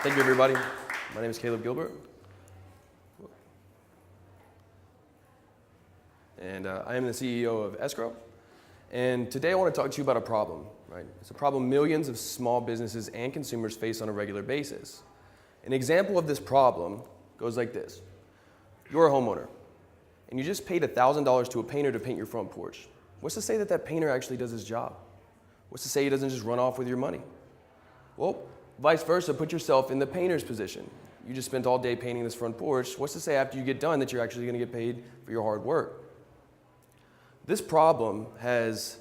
Thank you, everybody. My name is Caleb Gilbert. And I am the CEO of esgro. And today I want to talk to you about a problem, right? It's a problem millions of small businesses and consumers face on a regular basis. An example of this problem goes like this. You're a homeowner, and you just paid $1,000 to a painter to paint your front porch. What's to say that that painter actually does his job? What's to say he doesn't just run off with your money? Well, vice versa, put yourself in the painter's position. You just spent all day painting this front porch. What's to say after you get done that you're actually going to get paid for your hard work? This problem has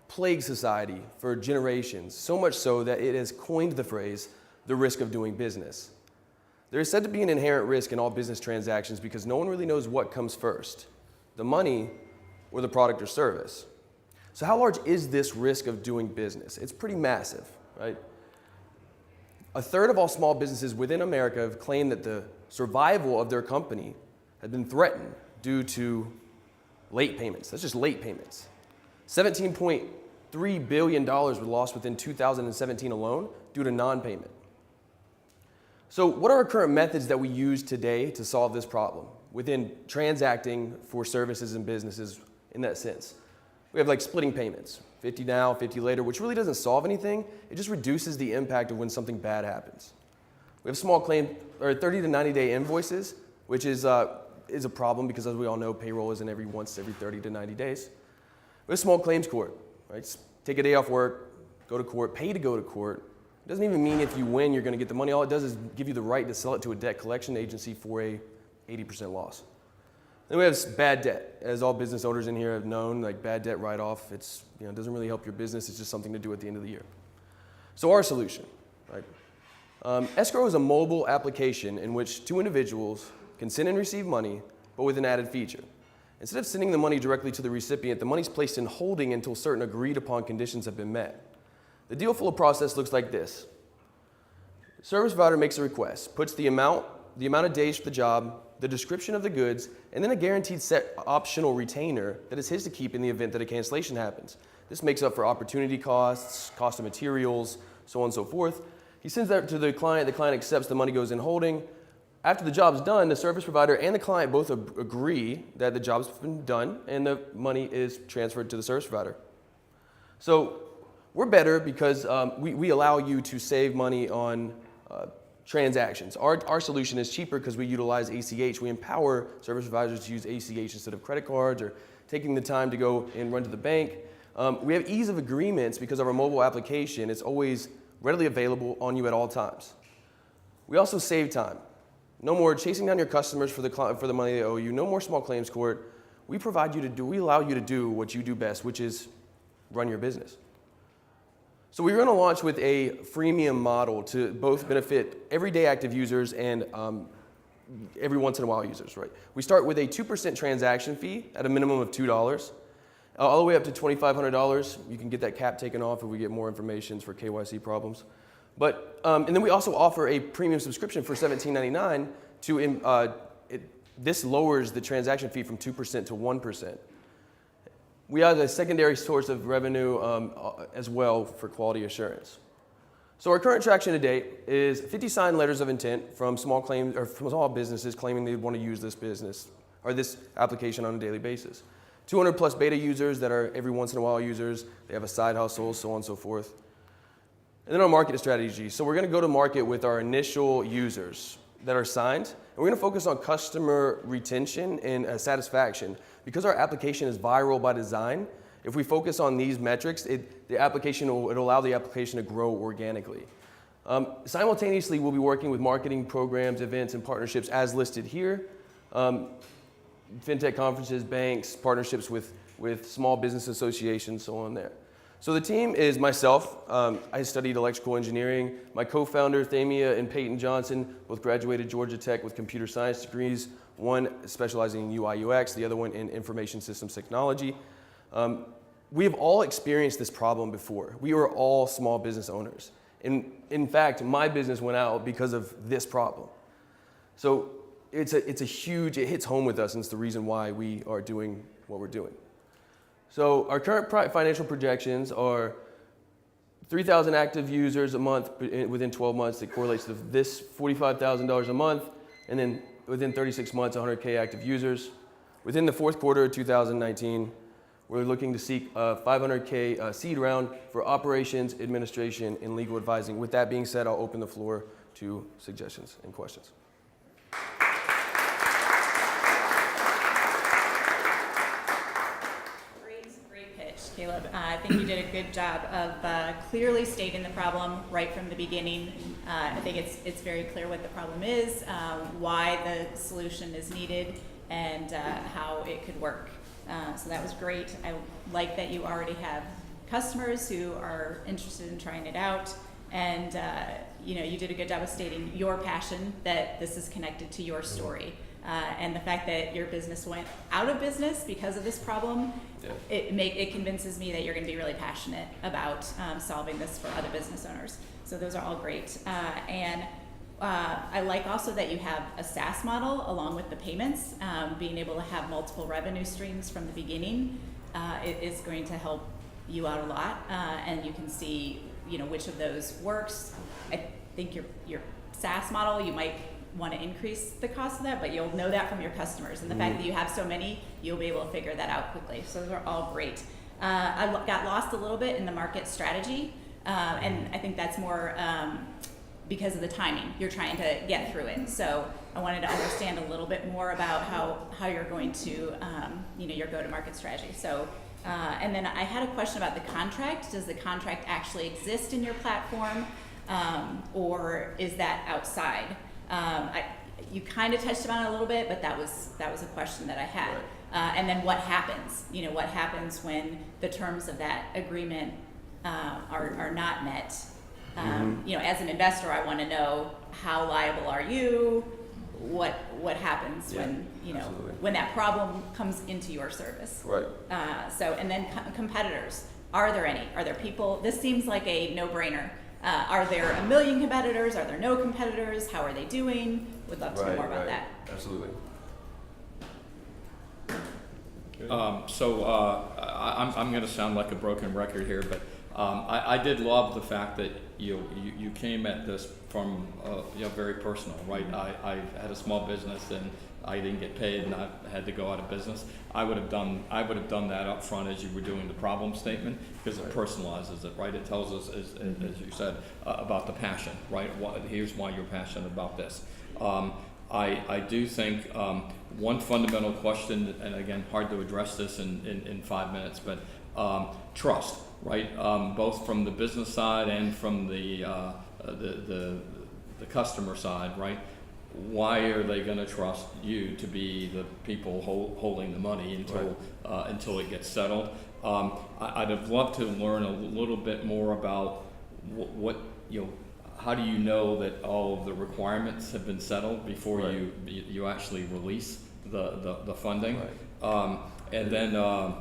plagued society for generations, so much so that it has coined the phrase, the risk of doing business. There is said to be an inherent risk in all business transactions because no one really knows what comes first, the money or the product or service. So how large is this risk of doing business? It's pretty massive, right? A third of all small businesses within America have claimed that the survival of their company had been threatened due to late payments. That's just late payments. $17.3 billion were lost within 2017 alone due to non-payment. So what are our current methods that we use today to solve this problem within transacting for services and businesses in that sense? We have like splitting payments, 50 now, 50 later, which really doesn't solve anything. It just reduces the impact of when something bad happens. We have small claim, or 30 to 90 day invoices, which is a problem because as we all know, payroll isn't every 30 to 90 days. We have small claims court, right? Just take a day off work, go to court, pay to go to court. It doesn't even mean if you win, you're gonna get the money. All it does is give you the right to sell it to a debt collection agency for a 80% loss. Then we have bad debt. As all business owners in here have known, like bad debt write-off, it doesn't really help your business. It's just something to do at the end of the year. So our solution, right? esgro is a mobile application in which two individuals can send and receive money, but with an added feature. Instead of sending the money directly to the recipient, the money is placed in holding until certain agreed upon conditions have been met. The deal flow process looks like this. The service provider makes a request, puts the amount of days for the job, the description of the goods, and then a guaranteed set optional retainer that is his to keep in the event that a cancellation happens. This makes up for opportunity costs, cost of materials, so on and so forth. He sends that to the client accepts, the money goes in holding. After the job's done, the service provider and the client both agree that the job's been done and the money is transferred to the service provider. So we're better because we allow you to save money on transactions. Our solution is cheaper because we utilize ACH. We empower service providers to use ACH instead of credit cards or taking the time to go and run to the bank. We have ease of agreements because of our mobile application. It's always readily available on you at all times. We also save time. No more chasing down your customers for the money they owe you. No more small claims court. We allow you to do what you do best, which is run your business. So we're going to launch with a freemium model to both benefit everyday active users and every once in a while users, right? We start with a 2% transaction fee at a minimum of $2, all the way up to $2,500. You can get that cap taken off if we get more information for KYC problems. But, and then we also offer a premium subscription for $17.99 this lowers the transaction fee from 2% to 1%. We are the secondary source of revenue as well for quality assurance. So our current traction to date is 50 signed letters of intent from small businesses claiming they want to use this business or this application on a daily basis. 200 plus beta users that are every once in a while users. They have a side hustle, so on and so forth. And then our market strategy. So we're going to go to market with our initial users that are signed. And we're going to focus on customer retention and satisfaction. Because our application is viral by design, if we focus on these metrics, it'll allow the application to grow organically. Simultaneously, we'll be working with marketing programs, events, and partnerships as listed here. Fintech conferences, banks, partnerships with small business associations, so on there. So the team is myself. I studied electrical engineering. My co-founder, Thamia and Peyton Johnson, both graduated Georgia Tech with computer science degrees, one specializing in UI UX, the other one in information systems technology. We have all experienced this problem before. We were all small business owners. In fact, my business went out because of this problem. So it hits home with us, and it's the reason why we are doing what we're doing. So our current financial projections are 3,000 active users a month within 12 months. It correlates to this $45,000 a month, and then within 36 months, 100K active users. Within the fourth quarter of 2019, we're looking to seek a 500K seed round for operations, administration, and legal advising. With that being said, I'll open the floor to suggestions and questions. Great pitch, Caleb. I think you did a good job of clearly stating the problem right from the beginning. I think it's very clear what the problem is, why the solution is needed, and how it could work. So that was great. I like that you already have customers who are interested in trying it out, and you did a good job of stating your passion, that this is connected to your story. And the fact that your business went out of business because of this problem, it convinces me that you're going to be really passionate about solving this for other business owners. So those are all great. And I like also that you have a SaaS model along with the payments. Being able to have multiple revenue streams from the beginning it is going to help you out a lot, and you can see which of those works. I think your SaaS model, you might want to increase the cost of that, but you'll know that from your customers, and the fact that you have so many, you'll be able to figure that out quickly. So those are all great. I got lost a little bit in the market strategy, and I think that's more because of the timing. You're trying to get through it. So I wanted to understand a little bit more about how you're going to, your go-to-market strategy. So, and then I had a question about the contract. Does the contract actually exist in your platform, or is that outside? You kind of touched on it a little bit, but that was a question that I had. Right. And then what happens? What happens when the terms of that agreement are not met? As an investor, I want to know, how liable are you? What happens when that problem comes into your service? Right. And then competitors. Are there any? Are there people? This seems like a no-brainer. Are there a million competitors? Are there no competitors? How are they doing? Would love to know more about that. Absolutely. I'm going to sound like a broken record here, but I did love the fact that you came at this from very personal, right? I had a small business and I didn't get paid and I had to go out of business. I would have done that up front as you were doing the problem statement, because it personalizes it, right? It tells us, as you said, about the passion, right? Here's why you're passionate about this. I do think one fundamental question, and again, hard to address this in 5 minutes, but trust, right? Both from the business side and from the customer side, right? Why are they going to trust you to be the people holding the money until it gets settled? I'd have loved to learn a little bit more about how do you know that all of the requirements have been settled before you actually release the funding? Right. And then it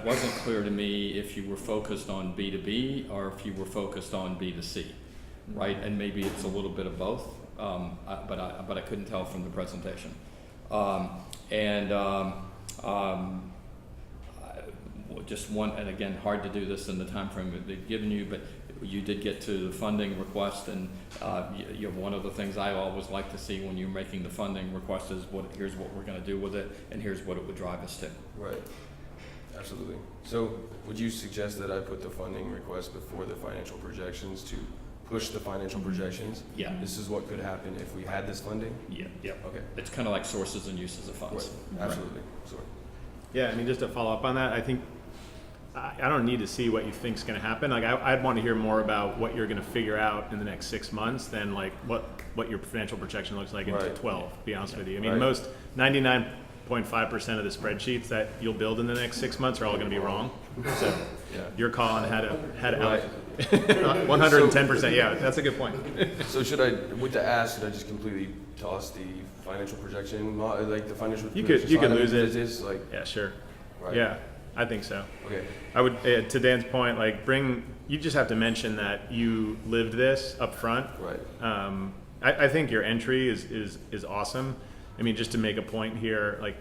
wasn't clear to me if you were focused on B2B or if you were focused on B2C, right? And maybe it's a little bit of both. But I couldn't tell from the presentation. Just one, and again, hard to do this in the time frame they've given you, but you did get to the funding request, and one of the things I always like to see when you're making the funding request is here's what we're going to do with it, and here's what it would drive us to. Right. Absolutely. So would you suggest that I put the funding request before the financial projections to push the financial projections? Yeah. This is what could happen if we had this funding? Yeah. Okay. It's kind of like sources and uses of funds. Right. Absolutely. Right. Sorry. Yeah, I mean, just to follow up on that, I think I don't need to see what you think is going to happen. Like, I'd want to hear more about what you're going to figure out in the next 6 months than like what your financial projection looks like in 12, to be honest with you. I mean, most 99.5% of the spreadsheets that you'll build in the next 6 months are all going to be wrong. So your call on how to 110%. Yeah, that's a good point. So with the ask, should I just completely toss the financial projection, like the financial? You could lose it. Yeah, sure. Right. Yeah, I think so. Okay. I would, to Dan's point, you just have to mention that you lived this up front. Right. I think your entry is awesome. I mean, just to make a point here, like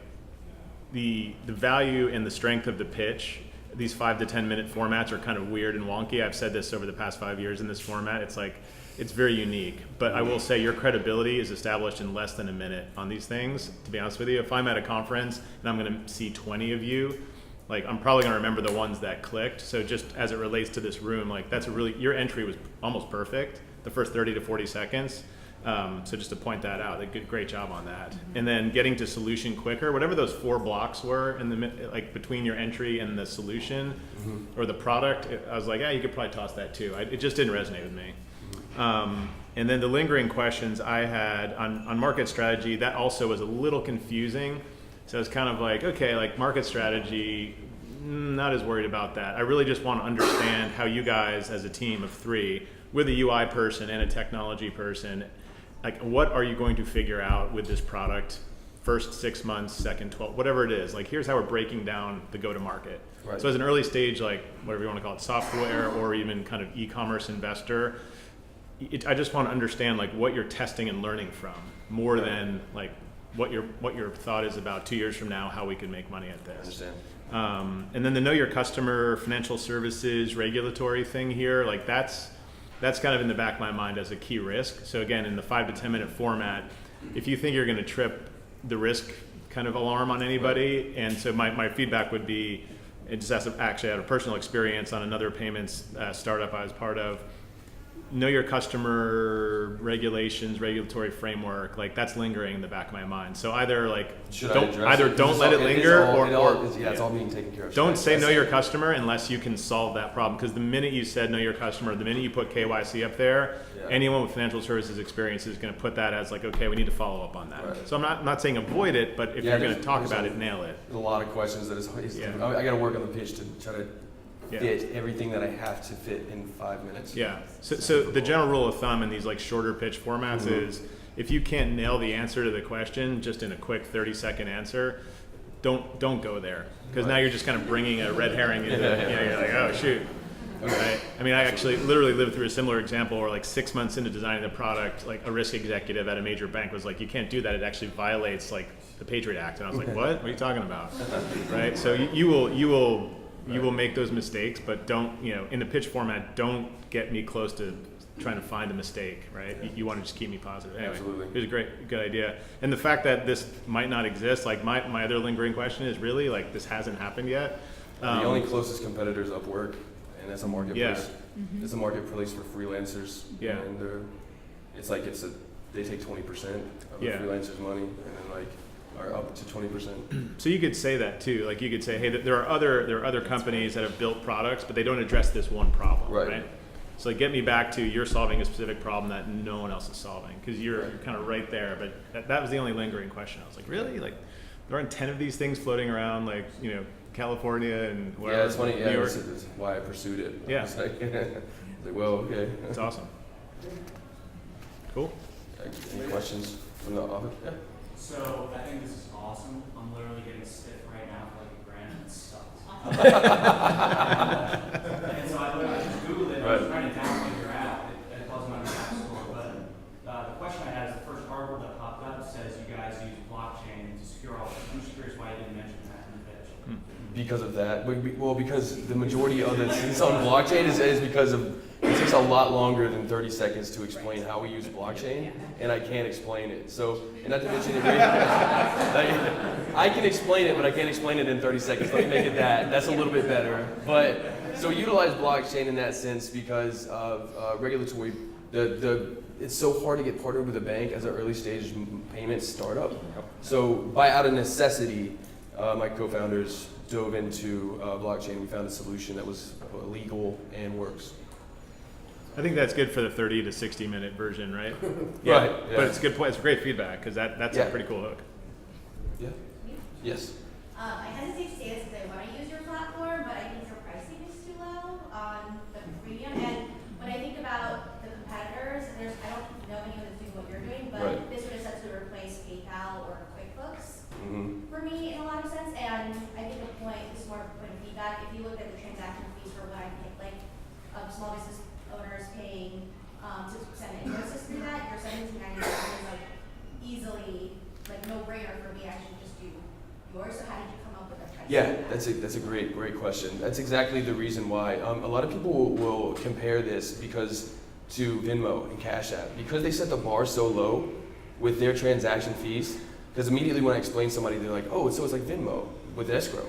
the value and the strength of the pitch these 5 to 10 minute formats are kind of weird and wonky. I've said this over the past 5 years in this format. It's like, it's very unique. But I will say your credibility is established in less than a minute on these things, to be honest with you. If I'm at a conference and I'm going to see 20 of you, like I'm probably going to remember the ones that clicked. So just as it relates to this room, like that's a really, your entry was almost perfect, the first 30 to 40 seconds. So just to point that out, like, great job on that. And then getting to solution quicker, whatever those 4 blocks were in the like between your entry and the solution or the product, I was like, yeah, you could probably toss that too. It just didn't resonate with me. And then the lingering questions I had on market strategy, that also was a little confusing. So it's kind of like, okay, like market strategy, not as worried about that. I really just want to understand how you guys as a team of 3, with a UI person and a technology person, like what are you going to figure out with this product first 6 months, second 12, whatever it is. Like here's how we're breaking down the go-to-market. Right. So as an early stage, like whatever you want to call it, software or even kind of e-commerce investor, I just want to understand like what you're testing and learning from more than like what your thought is about 2 years from now, how we can make money at this. I understand. And then the know your customer, financial services, regulatory thing here, like that's kind of in the back of my mind as a key risk. So again, in the 5 to 10 minute format, if you think you're going to trip the risk kind of alarm on anybody, and so my feedback would be, it just has to actually had a personal experience on another payments startup I was part of. Know your customer, regulations, regulatory framework, like that's lingering in the back of my mind. So either like don't let it linger, it's all being taken care of. Don't say know your customer unless you can solve that problem. Because the minute you said know your customer, the minute you put KYC up there, anyone with financial services experience is going to put that as like, okay, we need to follow up on that. Right. So I'm not saying avoid it, but if you're going to talk about it, nail it. There's a lot of questions that I got to work on the pitch to try to fit everything that I have to fit in 5 minutes. Yeah. So the general rule of thumb in these like shorter pitch formats is if you can't nail the answer to the question just in a quick 30-second answer, don't go there, because now you're just kind of bringing a red herring into you're like, oh shoot. Right? I mean, I actually literally lived through a similar example where like 6 months into designing the product, like a risk executive at a major bank was like, you can't do that. It actually violates like the Patriot Act. And I was like, what are you talking about? Right? So you will make those mistakes, but don't, in the pitch format, don't get me close to trying to find a mistake, right? You want to just keep me positive. Anyway, absolutely. It was a good idea. And the fact that this might not exist, like my other lingering question is really like, this hasn't happened yet. The only closest competitor is Upwork, and that's a marketplace. It's a marketplace for freelancers. Yeah. And it's like they take 20% of the freelancer's money, and then like are up to 20%. So you could say that too. Like you could say, hey, there are other companies that have built products, but they don't address this one problem, right? So like, get me back to you're solving a specific problem that no one else is solving, because you're kind of right there. But that was the only lingering question. I was like, really? Like there aren't 10 of these things floating around, like California and wherever. Yeah, it's funny. New York. That's why I pursued it. Yeah. It's like, well, okay. That's awesome. Cool. Any questions from the office? Yeah. So I think this is awesome. I'm literally getting stiff right now for like a grand and it sucks. And so I literally just Googled it. I was trying to download your app. It wasn't on the App Store. But the question I had is the first article that popped up says you guys use blockchain to secure all. I'm just curious why you didn't mention that in the pitch. Because of that, because the majority of it's on blockchain is because of it takes a lot longer than 30 seconds to explain how we use blockchain, and I can't explain it. So, and not to mention it, I can explain it, but I can't explain it in 30 seconds. Let me make it that. That's a little bit better. But so utilize blockchain in that sense because of regulatory. It's so hard to get partnered with a bank as an early stage payment startup. So out of necessity, my co-founders dove into blockchain. We found a solution that was legal and works. I think that's good for the 30 to 60 minute version, right? Right. Yeah. But it's a good point. It's great feedback because that's a pretty cool hook. Yeah. Yes. I hesitate to say this because I want to use your platform, but I think your pricing is too low on the premium. And when I think about the competitors, I don't know anyone that's doing what you're doing, but this would essentially replace PayPal or QuickBooks for me in a lot of sense. And I think the point, this is more of a point of feedback. If you look at the transaction fees for what I pay, like small business owners paying 6% invoices through that, your $17.99 is like easily like no brainer for me. I should just do yours. So how did you come up with a price? That's a great question. That's exactly the reason why. A lot of people will compare this to Venmo and Cash App because they set the bar so low with their transaction fees. Because immediately when I explain to somebody, they're like, "Oh, so it's like Venmo with escrow."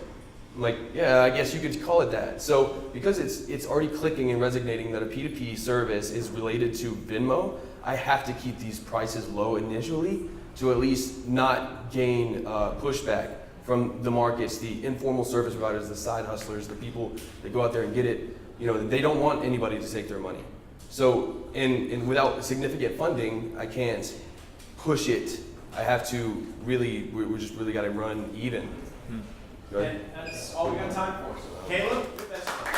I'm like, "Yeah, I guess you could call it that." So because it's already clicking and resonating that a P2P service is related to Venmo, I have to keep these prices low initially to at least not gain pushback from the markets, the informal service providers, the side hustlers, the people that go out there and get it. You know, they don't want anybody to take their money. So, and without significant funding, I can't push it. I have to really, we just really got to run even. Go ahead. And that's all we got time for. So, Caleb, your best.